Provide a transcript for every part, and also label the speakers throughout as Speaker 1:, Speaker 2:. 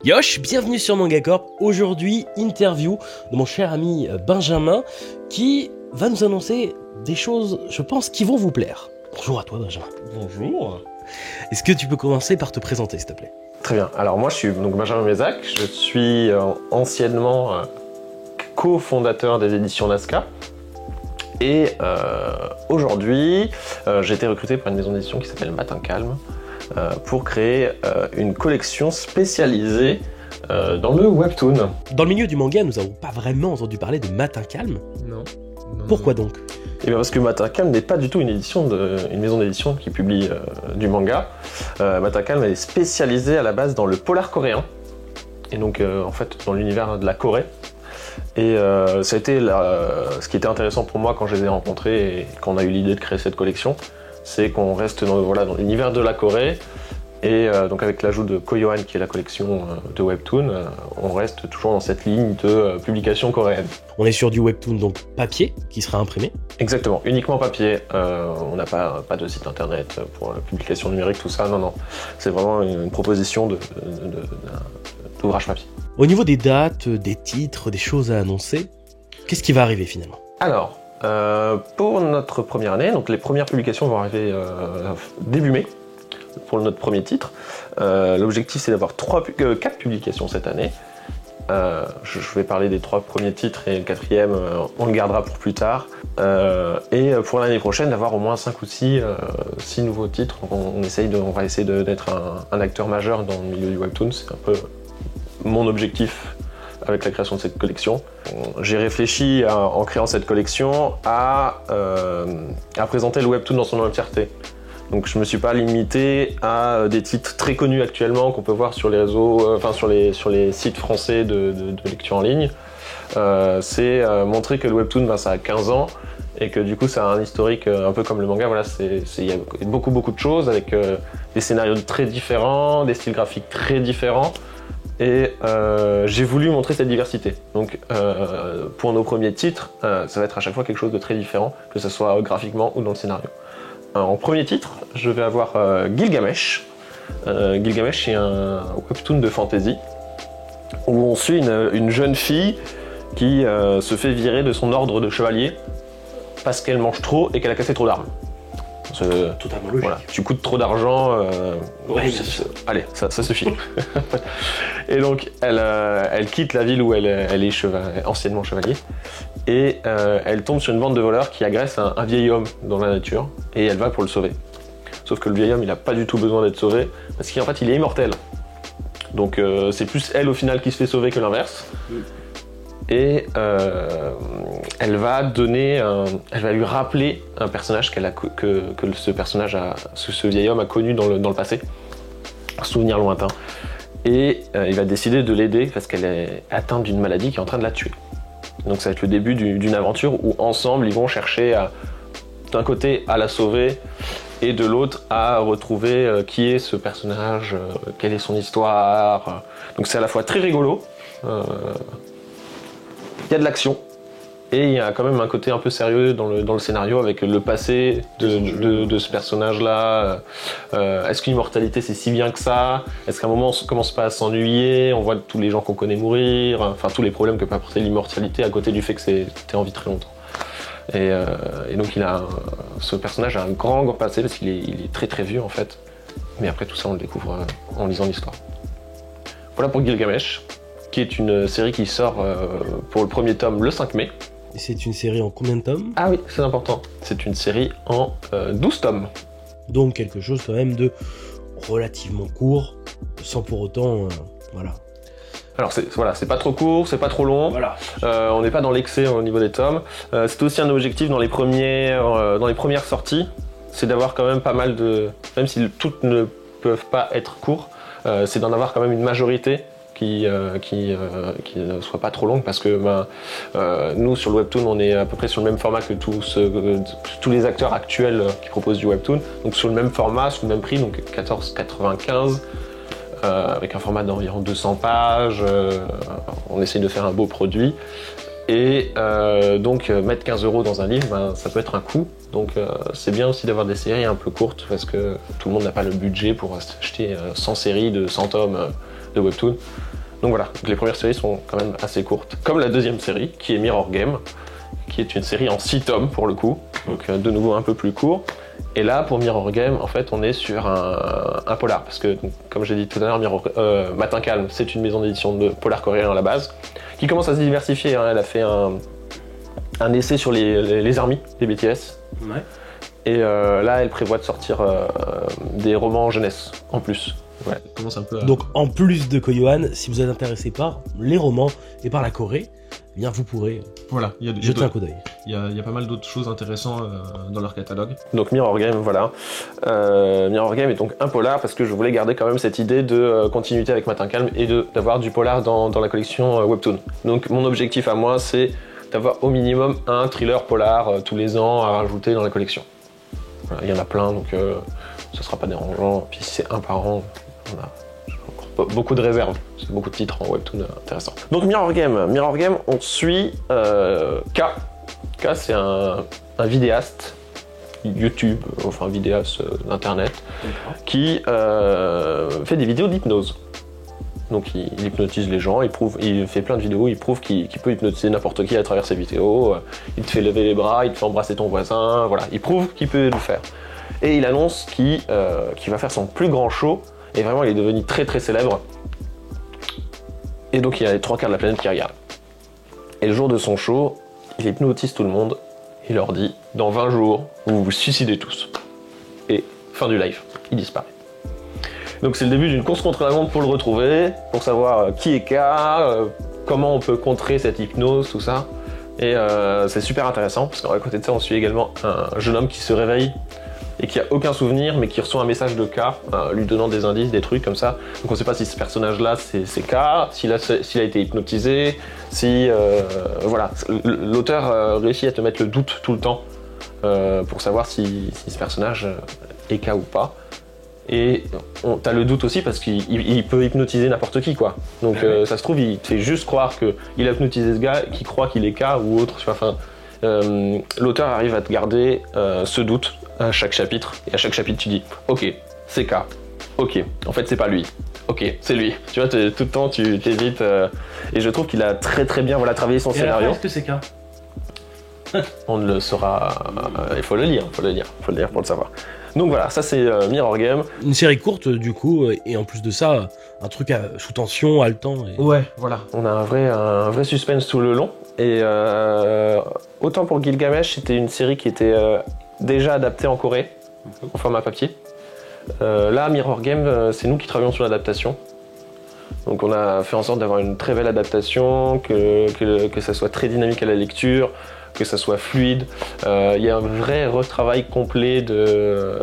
Speaker 1: Yosh, bienvenue sur Manga Corp. Aujourd'hui, interview de mon cher ami Benjamin qui va nous annoncer des choses, je pense, qui vont vous plaire. Bonjour à toi Benjamin.
Speaker 2: Bonjour.
Speaker 1: Est-ce que tu peux commencer par te présenter s'il te plaît?
Speaker 2: Très bien. Alors moi je suis donc Benjamin Mézac, je suis anciennement cofondateur des éditions Nazca. Et aujourd'hui, j'ai été recruté par une maison d'édition qui s'appelle Matin Calme pour créer une collection spécialisée dans le webtoon.
Speaker 1: Dans le milieu du manga, nous n'avons pas vraiment entendu parler de Matin Calme.
Speaker 2: Non.
Speaker 1: Pourquoi donc?
Speaker 2: Eh bien parce que Matin Calme n'est pas du tout une maison d'édition qui publie du manga. Matin Calme est spécialisée à la base dans le polar coréen. Et donc en fait dans l'univers de la Corée. Et ça a été ce qui était intéressant pour moi quand je les ai rencontrés et quand on a eu l'idée de créer cette collection, c'est qu'on reste dans l'univers de la Corée. Et donc avec l'ajout de Koyoan qui est la collection de webtoon, on reste toujours dans cette ligne de publication coréenne.
Speaker 1: On est sur du webtoon donc papier qui sera imprimé. Exactement,
Speaker 2: uniquement papier. On n'a pas de site internet pour la publication numérique, tout ça, non. C'est vraiment une proposition d'ouvrage papier.
Speaker 1: Au niveau des dates, des titres, des choses à annoncer, qu'est-ce qui va arriver finalement?
Speaker 2: Alors, pour notre première année, donc les premières publications vont arriver début mai. Pour notre premier titre. L'objectif c'est d'avoir 4 publications cette année. Je vais parler des 3 premiers titres et le 4e on le gardera pour plus tard. Et pour l'année prochaine d'avoir au moins 5 ou 6 nouveaux titres. On va essayer d'être un acteur majeur dans le milieu du webtoon. C'est un peu mon objectif avec la création de cette collection. J'ai réfléchi en créant cette collection à présenter le webtoon dans son entièreté. Donc je me suis pas limité à des titres très connus actuellement qu'on peut voir sur les réseaux, sur les sites français de lecture en ligne. C'est montrer que le webtoon, ça a 15 ans et que du coup ça a un historique un peu comme le manga. Voilà, il y a beaucoup de choses avec des scénarios très différents, des styles graphiques très différents. Et j'ai voulu montrer cette diversité. Donc pour nos premiers titres, ça va être à chaque fois quelque chose de très différent, que ce soit graphiquement ou dans le scénario. En premier titre, je vais avoir Gilgamesh. Gilgamesh est un webtoon de fantasy où on suit une jeune fille qui se fait virer de son ordre de chevalier parce qu'elle mange trop et qu'elle a cassé trop d'armes.
Speaker 1: Totalement logique. Voilà,
Speaker 2: tu coûtes trop d'argent, allez, ça suffit. Et donc elle quitte la ville où elle est anciennement chevalier et elle tombe sur une bande de voleurs qui agressent un vieil homme dans la nature et elle va pour le sauver. Sauf que le vieil homme il n'a pas du tout besoin d'être sauvé parce qu'en fait il est immortel. Donc c'est plus elle au final qui se fait sauver que l'inverse. Et elle va lui rappeler un personnage que ce vieil homme a connu dans le passé, un souvenir lointain. Et il va décider de l'aider parce qu'elle est atteinte d'une maladie qui est en train de la tuer. Donc ça va être le début d'une aventure où ensemble ils vont chercher d'un côté à la sauver et de l'autre à retrouver qui est ce personnage, quelle est son histoire. Donc c'est à la fois très rigolo. Il y a de l'action et il y a quand même un côté un peu sérieux dans le scénario avec le passé de ce personnage-là. Est-ce qu'une immortalité c'est si bien que ça? Est-ce qu'à un moment on commence pas à s'ennuyer? On voit tous les gens qu'on connaît mourir, enfin tous les problèmes que peut apporter l'immortalité à côté du fait que t'es en vie très longtemps. Et donc ce personnage a un grand passé parce qu'il est très très vieux en fait. Mais après tout ça on le découvre en lisant l'histoire. Voilà pour Gilgamesh, qui est une série qui sort pour le premier tome le 5 mai.
Speaker 1: Et c'est une série en combien de tomes?
Speaker 2: Ah oui, c'est important. C'est une série en 12 tomes.
Speaker 1: Donc quelque chose quand même de relativement court, sans pour autant... voilà.
Speaker 2: Alors c'est pas trop court, c'est pas trop long.
Speaker 1: Voilà.
Speaker 2: On n'est pas dans l'excès au niveau des tomes. C'est aussi un objectif dans les premières sorties, c'est d'avoir quand même pas mal de... Même si toutes ne peuvent pas être courtes, c'est d'en avoir quand même une majorité qui ne soit pas trop longue parce que nous sur le webtoon on est à peu près sur le même format que tous les acteurs actuels qui proposent du webtoon, donc sur le même format, sur le même prix, donc 14,95 avec un format d'environ 200 pages. On essaye de faire un beau produit et donc mettre 15 € dans un livre, ça peut être un coût. Donc c'est bien aussi d'avoir des séries un peu courtes parce que tout le monde n'a pas le budget pour acheter 100 séries de 100 tomes de webtoon. Donc voilà, les premières séries sont quand même assez courtes. Comme la deuxième série, qui est Mirror Game, qui est une série en 6 tomes pour le coup, donc de nouveau un peu plus court. Et là, pour Mirror Game, en fait, on est sur un polar, parce que, comme j'ai dit tout à l'heure, Matin Calme, c'est une maison d'édition de polar coréen à la base, qui commence à se diversifier. Hein. Elle a fait un essai sur les armies, les BTS.
Speaker 1: Ouais.
Speaker 2: Et là, elle prévoit de sortir des romans jeunesse, en plus. Ouais, elle commence un peu à...
Speaker 1: Donc, en plus de Koyohan, si vous êtes intéressé par les romans et par la Corée, eh bien, vous pourrez
Speaker 3: Voilà, il y a
Speaker 1: jeter un coup d'œil.
Speaker 3: Il y a pas mal d'autres choses intéressantes dans leur catalogue.
Speaker 2: Donc Mirror Game, voilà. Mirror Game est donc un polar parce que je voulais garder quand même cette idée de continuité avec Matin Calme et d'avoir du polar dans la collection Webtoon. Donc mon objectif à moi, c'est d'avoir au minimum un thriller polar tous les ans à rajouter dans la collection. Voilà, il y en a plein, donc ce sera pas dérangeant. Puis si c'est un par an, on a beaucoup de réserves, c'est beaucoup de titres en webtoon intéressants. Donc Mirror Game, on suit K. K, c'est un vidéaste YouTube, enfin vidéaste d'internet, qui fait des vidéos d'hypnose. Donc il hypnotise les gens, il fait plein de vidéos, il prouve qu'il peut hypnotiser n'importe qui à travers ses vidéos. Il te fait lever les bras, il te fait embrasser ton voisin, voilà, il prouve qu'il peut le faire. Et il annonce qu'il va faire son plus grand show. Et vraiment, il est devenu très très célèbre. Et donc, il y a les 3/4 de la planète qui regardent. Et le jour de son show, il hypnotise tout le monde. Il leur dit, dans 20 jours, vous vous suicidez tous. Et fin du live, il disparaît. Donc c'est le début d'une course contre la montre pour le retrouver, pour savoir qui est K, comment on peut contrer cette hypnose, tout ça. Et c'est super intéressant, parce qu'à côté de ça, on suit également un jeune homme qui se réveille et qui a aucun souvenir, mais qui reçoit un message de K, lui donnant des indices, des trucs comme ça. Donc on ne sait pas si ce personnage-là c'est K, s'il a été hypnotisé, si voilà. L'auteur réussit à te mettre le doute tout le temps pour savoir si ce personnage est K ou pas. Et t'as le doute aussi parce qu'il peut hypnotiser n'importe qui, quoi. Donc ça se trouve, il te fait juste croire qu'il a hypnotisé ce gars qui croit qu'il est K ou autre. Enfin, l'auteur arrive à te garder ce doute à chaque chapitre, et à chaque chapitre tu dis ok, c'est K, ok, en fait c'est pas lui, ok, c'est lui. Tu vois, tout le temps tu t'évites, et je trouve qu'il a très très bien travaillé son scénario.
Speaker 1: Est-ce que c'est K?
Speaker 2: On ne le saura, il faut le lire pour le savoir. Donc voilà, ça c'est Mirror Game.
Speaker 1: Une série courte du coup, et en plus de ça, un truc sous tension, haletant. Et...
Speaker 3: Ouais, voilà.
Speaker 2: On a un vrai suspense tout le long. Et autant pour Gilgamesh, c'était une série qui était déjà adaptée en Corée, en format papier. Là, Mirror Game, c'est nous qui travaillons sur l'adaptation. Donc on a fait en sorte d'avoir une très belle adaptation, que ça soit très dynamique à la lecture, que ça soit fluide. Il y a un vrai retravail complet de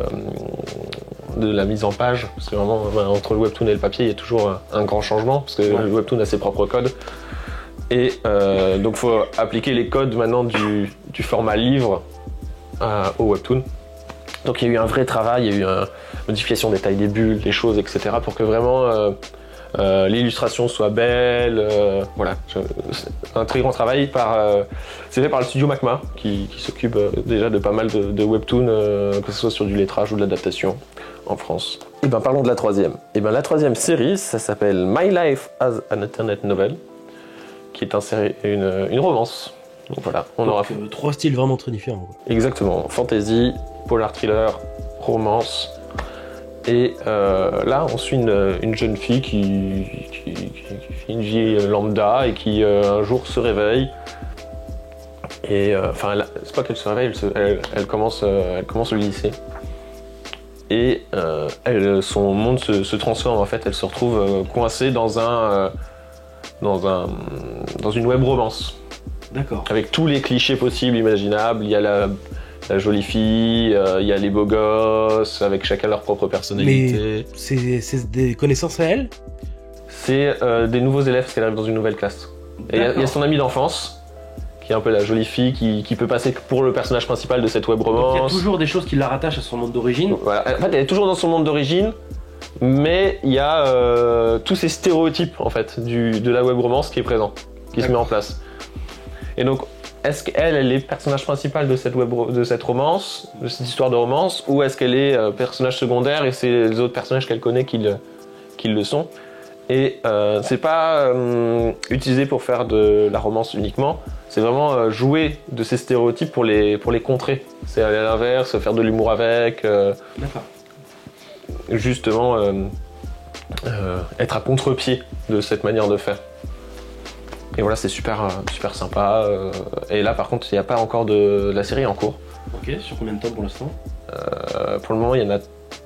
Speaker 2: la mise en page, parce que vraiment entre le webtoon et le papier il y a toujours un grand changement, parce que le webtoon a ses propres codes. Et donc il faut appliquer les codes maintenant du format livre au webtoon. Donc il y a eu un vrai travail, il y a eu une modification des tailles des bulles, des choses, etc. pour que vraiment l'illustration soit belle. Voilà, un très grand travail c'est fait par le studio Macma qui s'occupe déjà de pas mal de webtoons, que ce soit sur du lettrage ou de l'adaptation en France. Et ben parlons de la troisième. Et ben la troisième série, ça s'appelle My Life as an Internet Novel, qui est une romance. Donc voilà, on aura fait
Speaker 1: 3 styles vraiment très différents.
Speaker 2: Exactement, fantasy, polar thriller, romance. Et là, on suit une jeune fille qui fait une vie lambda et qui un jour se réveille. Et enfin, c'est pas qu'elle se réveille, elle commence le lycée. Et son monde se transforme en fait. Elle se retrouve coincée dans une web romance.
Speaker 1: D'accord.
Speaker 2: Avec tous les clichés possibles, imaginables. Il y a la jolie fille, il y a les beaux gosses, avec chacun leur propre personnalité.
Speaker 1: Mais c'est des connaissances à elle?
Speaker 2: C'est des nouveaux élèves parce qu'elle arrive dans une nouvelle classe. Et il y a son amie d'enfance, qui est un peu la jolie fille, qui peut passer pour le personnage principal de cette web romance.
Speaker 1: Il y a toujours des choses qui la rattachent à son monde d'origine.
Speaker 2: Voilà. En fait, elle est toujours dans son monde d'origine, mais il y a tous ces stéréotypes en fait, de la web romance qui est présent, qui se met en place. Et donc, est-ce qu'elle est le personnage principal de cette romance, de cette histoire de romance, ou est-ce qu'elle est personnage secondaire et c'est les autres personnages qu'elle connaît qui le sont? Et c'est pas utilisé pour faire de la romance uniquement, c'est vraiment jouer de ces stéréotypes pour les contrer. C'est aller à l'inverse, faire de l'humour avec,
Speaker 1: D'accord.
Speaker 2: justement être à contre-pied de cette manière de faire. Et voilà, c'est super sympa. Et là, par contre, il n'y a pas encore de la série en cours.
Speaker 1: Ok, sur combien de temps pour l'instant?
Speaker 2: Pour le moment, il y en a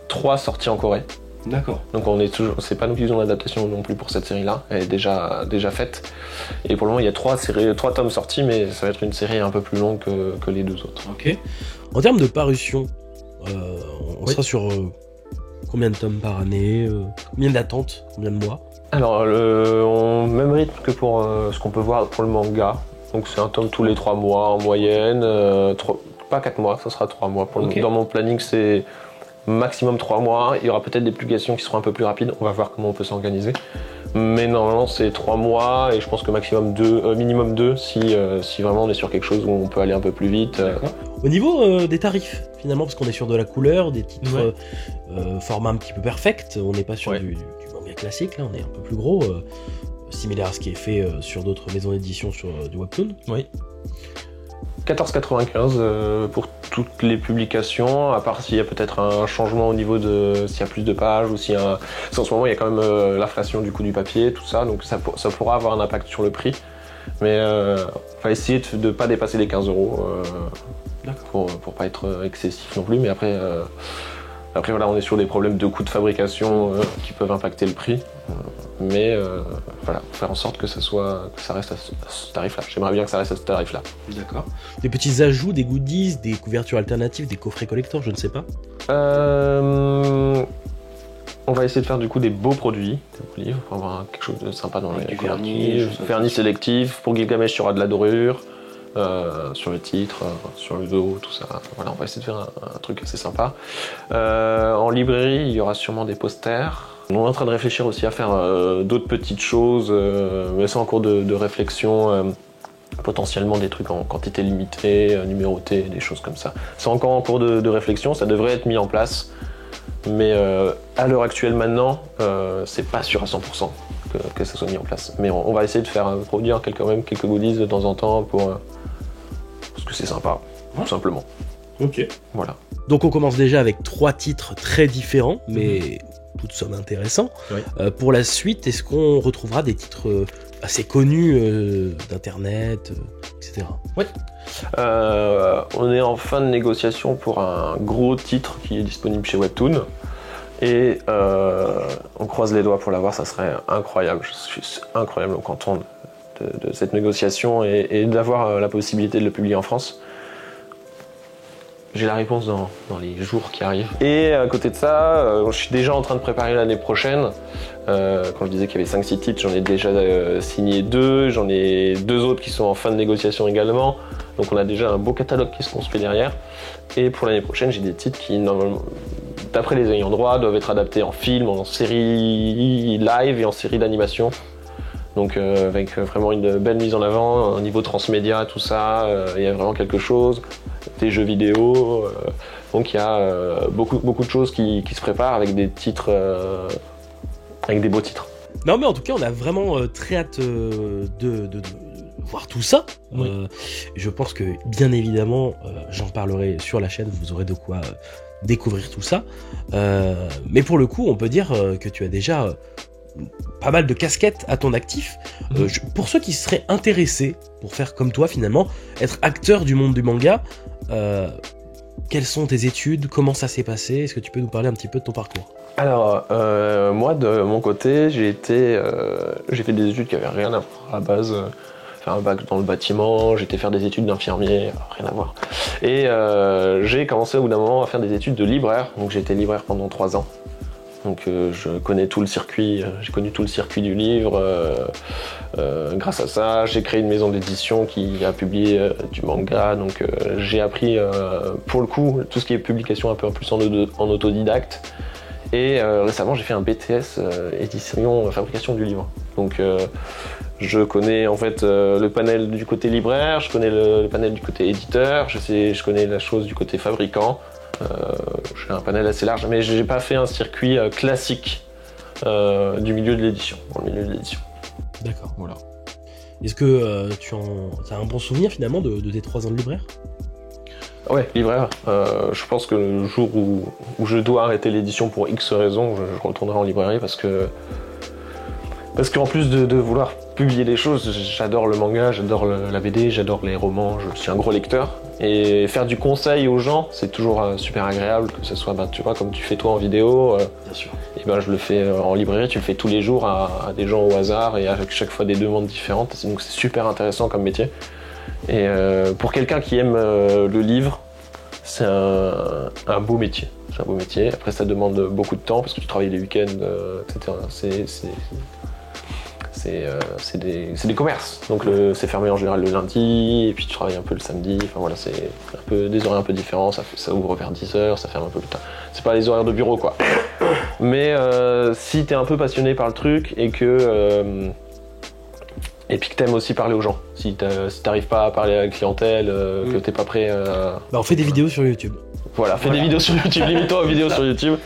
Speaker 2: 3 sorties en Corée.
Speaker 1: D'accord.
Speaker 2: Donc c'est pas nous qui faisons l'adaptation non plus pour cette série-là, elle est déjà faite. Et pour le moment, il y a 3 tomes sortis, mais ça va être une série un peu plus longue que les 2 autres.
Speaker 1: Ok. En termes de parution, on
Speaker 2: Oui.
Speaker 1: sera sur combien de tomes par année, combien d'attentes, combien de mois?
Speaker 2: Alors, même rythme que pour ce qu'on peut voir pour le manga. Donc c'est un tome tous les 3 mois en moyenne, pas 4 mois, ça sera 3 mois.
Speaker 1: Ok.
Speaker 2: Dans mon planning, c'est maximum 3 mois. Il y aura peut-être des publications qui seront un peu plus rapides, on va voir comment on peut s'organiser. Mais normalement, c'est 3 mois et je pense que minimum 2 si vraiment on est sur quelque chose où on peut aller un peu plus vite.
Speaker 1: D'accord. Au niveau des tarifs, finalement, parce qu'on est sur de la couleur, des titres format un petit peu perfect, on n'est pas sur
Speaker 2: Ouais.
Speaker 1: du manga classique, là, on est un peu plus gros, similaire à ce qui est fait sur d'autres maisons d'édition sur du webtoon.
Speaker 2: Oui. 14,95 pour toutes les publications, à part s'il y a peut-être un changement au niveau de s'il y a plus de pages ou s'il y a parce qu'en ce moment il y a quand même l'inflation du coût du papier, tout ça, donc ça pourra avoir un impact sur le prix. Mais on va essayer de ne pas dépasser les 15 euros pour pas être excessif non plus. Mais après voilà, on est sur des problèmes de coûts de fabrication qui peuvent impacter le prix. Mais voilà, faire en sorte que ça reste à ce tarif-là. J'aimerais bien que ça reste à ce tarif-là.
Speaker 1: D'accord. Des petits ajouts, des goodies, des couvertures alternatives, des coffrets collector, je ne sais pas.
Speaker 2: On va essayer de faire du coup des beaux produits, des beaux livres, pour avoir quelque chose de sympa dans
Speaker 1: Avec
Speaker 2: les
Speaker 1: du vernis,
Speaker 2: vernis sélectif. Pour Gilgamesh, il y aura de la dorure sur le titre, sur le dos, tout ça. Voilà, on va essayer de faire un truc assez sympa. En librairie, il y aura sûrement des posters. On est en train de réfléchir aussi à faire d'autres petites choses, mais c'est en cours de réflexion. Potentiellement des trucs en quantité limitée, numérotés, des choses comme ça. C'est encore en cours de réflexion, ça devrait être mis en place. Mais à l'heure actuelle maintenant, c'est pas sûr à 100% que ça soit mis en place. Mais on va essayer de faire produire quand même quelques goodies de temps en temps parce que c'est sympa, tout simplement.
Speaker 1: Ok.
Speaker 2: Voilà.
Speaker 1: Donc on commence déjà avec 3 titres très différents, mais toutes sommes intéressants.
Speaker 3: Oui.
Speaker 1: Pour la suite, est-ce qu'on retrouvera des titres assez connus d'internet, etc.
Speaker 2: On est en fin de négociation pour un gros titre qui est disponible chez Webtoon. Et on croise les doigts pour l'avoir, ça serait incroyable. Je suis incroyablement content de cette négociation et d'avoir la possibilité de le publier en France. J'ai la réponse dans les jours qui arrivent. Et à côté de ça, je suis déjà en train de préparer l'année prochaine. Quand je disais qu'il y avait 5-6 titres, j'en ai déjà signé 2. J'en ai 2 autres qui sont en fin de négociation également. Donc on a déjà un beau catalogue qui se construit derrière. Et pour l'année prochaine, j'ai des titres qui, normalement, d'après les ayants droit, doivent être adaptés en film, en série live et en série d'animation. Donc avec vraiment une belle mise en avant, un niveau transmédia, tout ça, il y a vraiment quelque chose, des jeux vidéo, donc il y a beaucoup de choses qui se préparent avec des titres, avec des beaux titres.
Speaker 1: Non mais en tout cas on a vraiment très hâte de voir tout ça.
Speaker 3: Oui.
Speaker 1: Je pense que bien évidemment j'en parlerai sur la chaîne, vous aurez de quoi découvrir tout ça. Mais pour le coup on peut dire que tu as déjà pas mal de casquettes à ton actif. Pour ceux qui seraient intéressés pour faire comme toi finalement, être acteur du monde du manga, quelles sont tes études, comment ça s'est passé, est-ce que tu peux nous parler un petit peu de ton parcours?
Speaker 2: Alors moi de mon côté j'ai fait des études qui avaient rien à voir à la base. Faire un bac dans le bâtiment, j'étais faire des études d'infirmier, rien à voir. Et j'ai commencé au bout d'un moment à faire des études de libraire, donc j'ai été libraire pendant 3 ans. Donc je connais tout le circuit, j'ai connu tout le circuit du livre. Grâce à ça, j'ai créé une maison d'édition qui a publié du manga. Donc j'ai appris pour le coup tout ce qui est publication un peu plus en autodidacte. Et récemment j'ai fait un BTS édition fabrication du livre. Donc je connais en fait le panel du côté libraire, je connais le panel du côté éditeur, je connais la chose du côté fabricant. J'ai un panel assez large, mais j'ai pas fait un circuit classique du milieu de l'édition, dans le milieu de l'édition.
Speaker 1: D'accord.
Speaker 3: Voilà.
Speaker 1: Est-ce que tu as un bon souvenir finalement de tes 3 ans de libraire?
Speaker 2: Ouais, libraire. Je pense que le jour où je dois arrêter l'édition pour X raisons, je retournerai en librairie parce qu'en plus de vouloir publier des choses, j'adore le manga, j'adore la BD, j'adore les romans, je suis un gros lecteur. Et faire du conseil aux gens, c'est toujours super agréable, que ce soit, tu vois, comme tu fais toi en vidéo.
Speaker 1: Bien sûr.
Speaker 2: Et je le fais en librairie, tu le fais tous les jours à des gens au hasard et avec chaque fois des demandes différentes. Donc c'est super intéressant comme métier. Et pour quelqu'un qui aime le livre, c'est un beau métier. C'est un beau métier. Après, ça demande beaucoup de temps parce que tu travailles les week-ends, etc. C'est des commerces. Donc c'est fermé en général le lundi et puis tu travailles un peu le samedi. Enfin voilà, c'est un peu des horaires un peu différents. Ça ouvre vers 10h, ça ferme un peu plus tard. C'est pas les horaires de bureau quoi. Mais si t'es un peu passionné par le truc et que et puis que t'aimes aussi parler aux gens. Si t'arrives pas à parler à la clientèle, que t'es pas prêt à...
Speaker 1: on fait des vidéos sur YouTube.
Speaker 2: Voilà, fais des vidéos sur YouTube, limite-toi aux vidéos sur YouTube.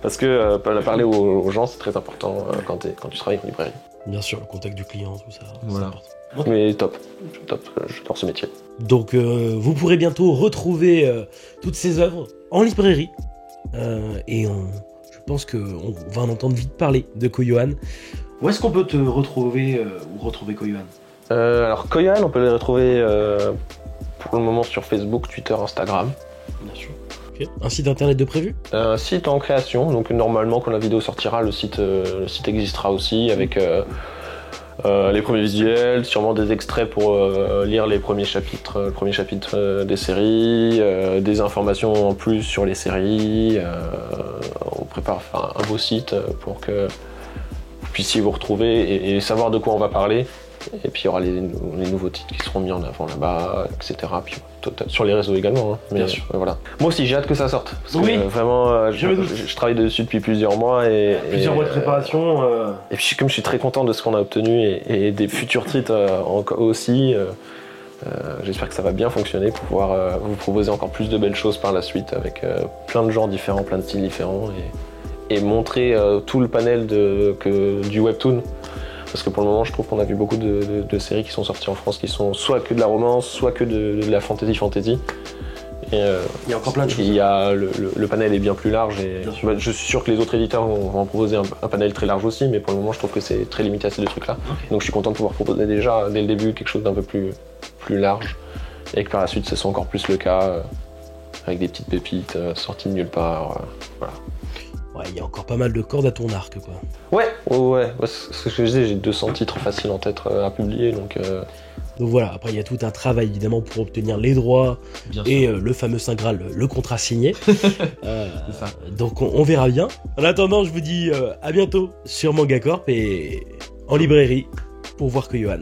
Speaker 2: Parce que parler aux gens, c'est très important quand tu travailles en librairie.
Speaker 1: Bien sûr, le contact du client, tout ça.
Speaker 3: Voilà.
Speaker 2: Mais top, j'adore ce métier.
Speaker 1: Donc vous pourrez bientôt retrouver toutes ces œuvres en librairie. Et je pense qu'on va en entendre vite parler de Koyohan. Où est-ce qu'on peut te retrouver ou retrouver Koyohan?
Speaker 2: Alors Koyohan, on peut les retrouver pour le moment sur Facebook, Twitter, Instagram.
Speaker 1: Bien sûr. Okay. Un site internet de prévu?
Speaker 2: Un site en création, donc normalement quand la vidéo sortira, le site existera aussi avec les premiers visuels, sûrement des extraits pour lire les premiers chapitres, le premier chapitre des séries, des informations en plus sur les séries. On prépare un beau site pour que vous puissiez vous retrouver et savoir de quoi on va parler. Et puis il y aura les nouveaux titres qui seront mis en avant là-bas, etc. Puis sur les réseaux également. Hein. Mais,
Speaker 1: bien sûr.
Speaker 2: Voilà. Moi aussi j'ai hâte que ça sorte. Parce
Speaker 1: oui.
Speaker 2: Que, vraiment, je travaille dessus depuis plusieurs mois.
Speaker 1: Plusieurs mois de préparation.
Speaker 2: Et puis comme je suis très content de ce qu'on a obtenu et des futurs titres aussi, j'espère que ça va bien fonctionner pour pouvoir vous proposer encore plus de belles choses par la suite avec plein de genres différents, plein de styles différents et montrer tout le panel du webtoon. Parce que pour le moment, je trouve qu'on a vu beaucoup de séries qui sont sorties en France qui sont soit que de la romance, soit que de la fantasy. Et, il y a encore plein de choses. Le panel est bien plus large et je suis sûr que les autres éditeurs vont en proposer un panel très large aussi, mais pour le moment, je trouve que c'est très limité à ces deux trucs-là. Okay. Donc je suis content de pouvoir proposer déjà, dès le début, quelque chose d'un peu plus large et que par la suite, ce soit encore plus le cas, avec des petites pépites sorties de nulle part. Voilà.
Speaker 1: Ouais, il y a encore pas mal de cordes à ton arc, quoi. Ouais,
Speaker 2: c'est ce que je disais, j'ai 200 titres faciles en tête à publier, donc
Speaker 1: voilà, après il y a tout un travail évidemment pour obtenir les droits et le fameux Saint Graal, le contrat signé. C'est ça. Donc on verra bien. En attendant, je vous dis à bientôt sur Manga Corp et en librairie pour voir Koyohan.